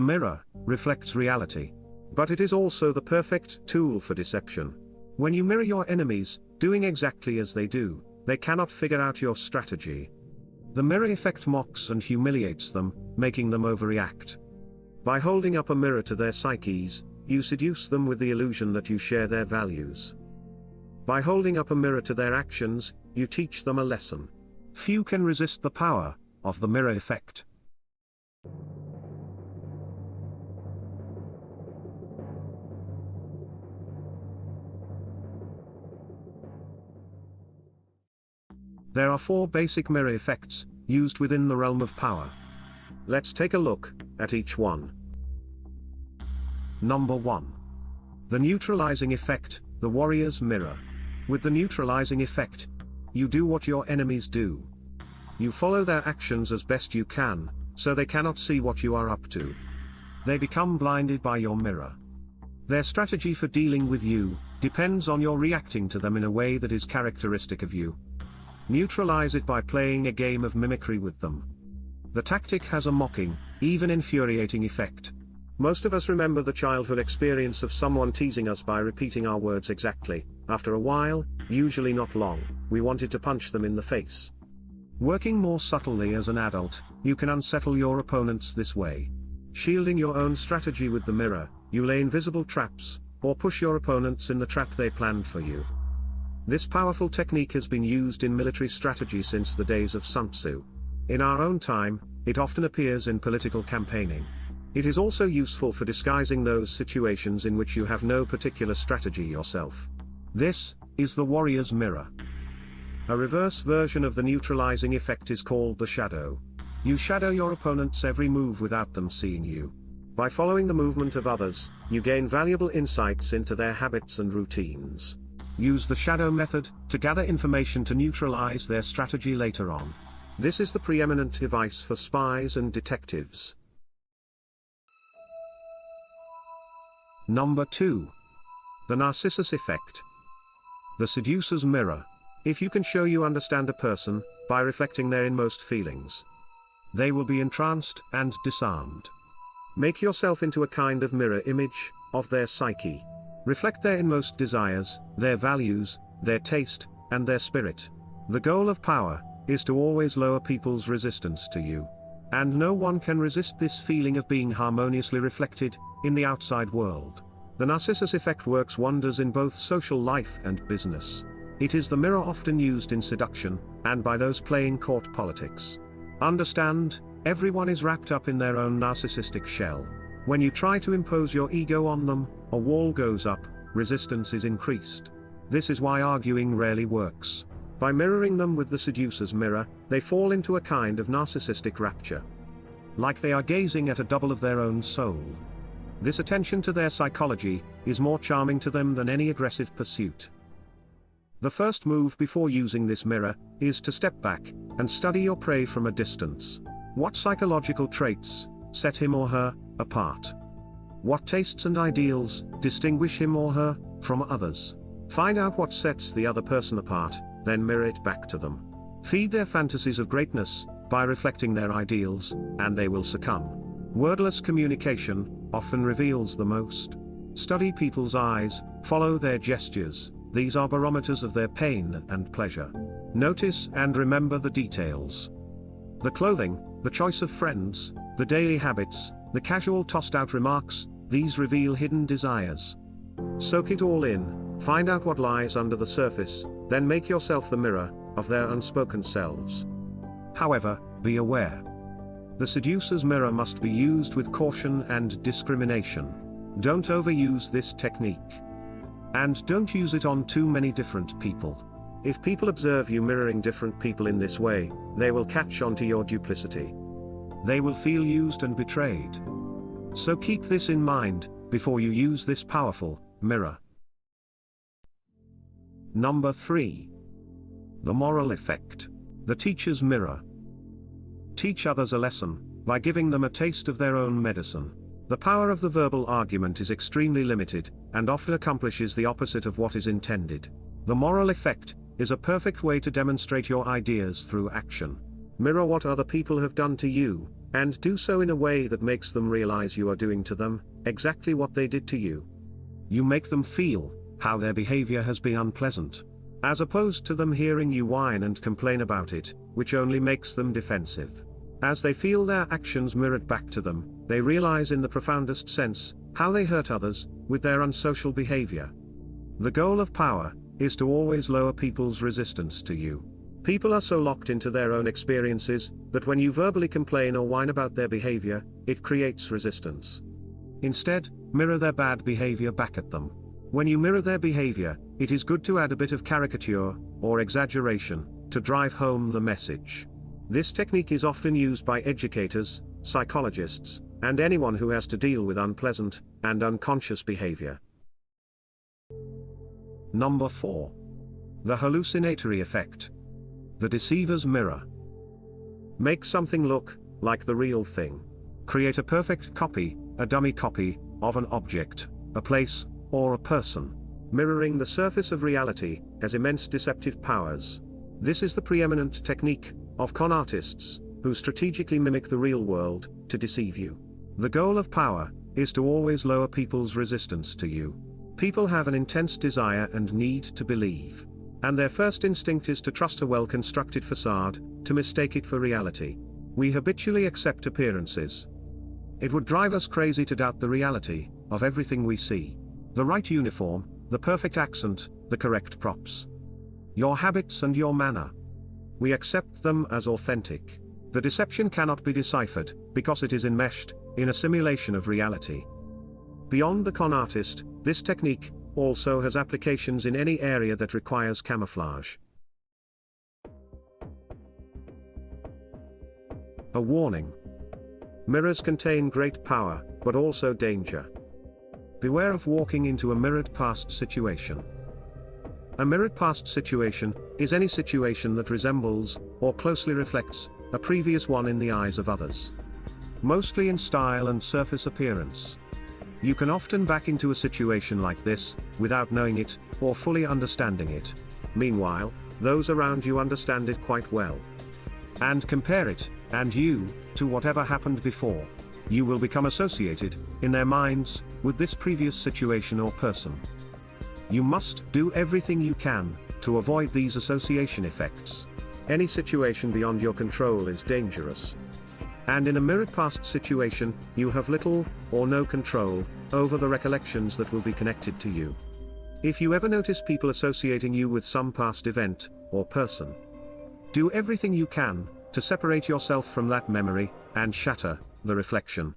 The mirror reflects reality, but it is also the perfect tool for deception. When you mirror your enemies, doing exactly as they do, they cannot figure out your strategy. The mirror effect mocks and humiliates them, making them overreact. By holding up a mirror to their psyches, you seduce them with the illusion that you share their values. By holding up a mirror to their actions, you teach them a lesson. Few can resist the power of the mirror effect. There are 4 basic mirror effects, used within the realm of power. Let's take a look at each one. Number 1. The Neutralizing Effect, the Warrior's Mirror. With the Neutralizing Effect, you do what your enemies do. You follow their actions as best you can, so they cannot see what you are up to. They become blinded by your mirror. Their strategy for dealing with you depends on your reacting to them in a way that is characteristic of you. Neutralize it by playing a game of mimicry with them. The tactic has a mocking, even infuriating effect. Most of us remember the childhood experience of someone teasing us by repeating our words exactly. After a while, usually not long, we wanted to punch them in the face. Working more subtly as an adult, you can unsettle your opponents this way. Shielding your own strategy with the mirror, you lay invisible traps, or push your opponents in the trap they planned for you. This powerful technique has been used in military strategy since the days of Sun Tzu. In our own time, it often appears in political campaigning. It is also useful for disguising those situations in which you have no particular strategy yourself. This is the warrior's mirror. A reverse version of the neutralizing effect is called the shadow. You shadow your opponent's every move without them seeing you. By following the movement of others, you gain valuable insights into their habits and routines. Use the shadow method to gather information to neutralize their strategy later on. This is the preeminent device for spies and detectives. Number 2. The Narcissus Effect. The Seducer's Mirror. If you can show you understand a person, by reflecting their inmost feelings, they will be entranced and disarmed. Make yourself into a kind of mirror image of their psyche. Reflect their inmost desires, their values, their taste, and their spirit. The goal of power is to always lower people's resistance to you. And no one can resist this feeling of being harmoniously reflected in the outside world. The Narcissus effect works wonders in both social life and business. It is the mirror often used in seduction, and by those playing court politics. Understand, everyone is wrapped up in their own narcissistic shell. When you try to impose your ego on them, a wall goes up, resistance is increased. This is why arguing rarely works. By mirroring them with the seducer's mirror, they fall into a kind of narcissistic rapture. Like they are gazing at a double of their own soul. This attention to their psychology is more charming to them than any aggressive pursuit. The first move before using this mirror is to step back and study your prey from a distance. What psychological traits set him or her apart? What tastes and ideals distinguish him or her from others? Find out what sets the other person apart, then mirror it back to them. Feed their fantasies of greatness by reflecting their ideals, and they will succumb. Wordless communication often reveals the most. Study people's eyes, follow their gestures. These are barometers of their pain and pleasure. Notice and remember the details. The clothing, the choice of friends, the daily habits, the casual tossed-out remarks, these reveal hidden desires. Soak it all in, find out what lies under the surface, then make yourself the mirror of their unspoken selves. However, be aware. The seducer's mirror must be used with caution and discrimination. Don't overuse this technique. And don't use it on too many different people. If people observe you mirroring different people in this way, they will catch on to your duplicity. They will feel used and betrayed. So keep this in mind before you use this powerful mirror. Number 3. The Moral Effect. The Teacher's Mirror. Teach others a lesson by giving them a taste of their own medicine. The power of the verbal argument is extremely limited, and often accomplishes the opposite of what is intended. The moral effect is a perfect way to demonstrate your ideas through action. Mirror what other people have done to you, and do so in a way that makes them realize you are doing to them exactly what they did to you. You make them feel how their behavior has been unpleasant, as opposed to them hearing you whine and complain about it, which only makes them defensive. As they feel their actions mirrored back to them, they realize in the profoundest sense how they hurt others with their unsocial behavior. The goal of power is to always lower people's resistance to you. People are so locked into their own experiences that when you verbally complain or whine about their behavior, it creates resistance. Instead, mirror their bad behavior back at them. When you mirror their behavior, it is good to add a bit of caricature or exaggeration to drive home the message. This technique is often used by educators, psychologists, and anyone who has to deal with unpleasant and unconscious behavior. Number 4. The hallucinatory effect. The deceiver's mirror. Make something look like the real thing. Create a perfect copy, a dummy copy, of an object, a place, or a person. Mirroring the surface of reality has immense deceptive powers. This is the preeminent technique of con artists, who strategically mimic the real world to deceive you. The goal of power is to always lower people's resistance to you. People have an intense desire and need to believe, and their first instinct is to trust a well-constructed facade, to mistake it for reality. We habitually accept appearances. It would drive us crazy to doubt the reality of everything we see. The right uniform, the perfect accent, the correct props. Your habits and your manner. We accept them as authentic. The deception cannot be deciphered, because it is enmeshed in a simulation of reality. Beyond the con artist, this technique also has applications in any area that requires camouflage. A warning. Mirrors contain great power, but also danger. Beware of walking into a mirrored past situation. A mirrored past situation is any situation that resembles, or closely reflects, a previous one in the eyes of others. Mostly in style and surface appearance. You can often back into a situation like this, without knowing it, or fully understanding it. Meanwhile, those around you understand it quite well. And compare it, and you, to whatever happened before. You will become associated, in their minds, with this previous situation or person. You must do everything you can to avoid these association effects. Any situation beyond your control is dangerous. And in a mirrored past situation, you have little or no control over the recollections that will be connected to you. If you ever notice people associating you with some past event or person, do everything you can to separate yourself from that memory and shatter the reflection.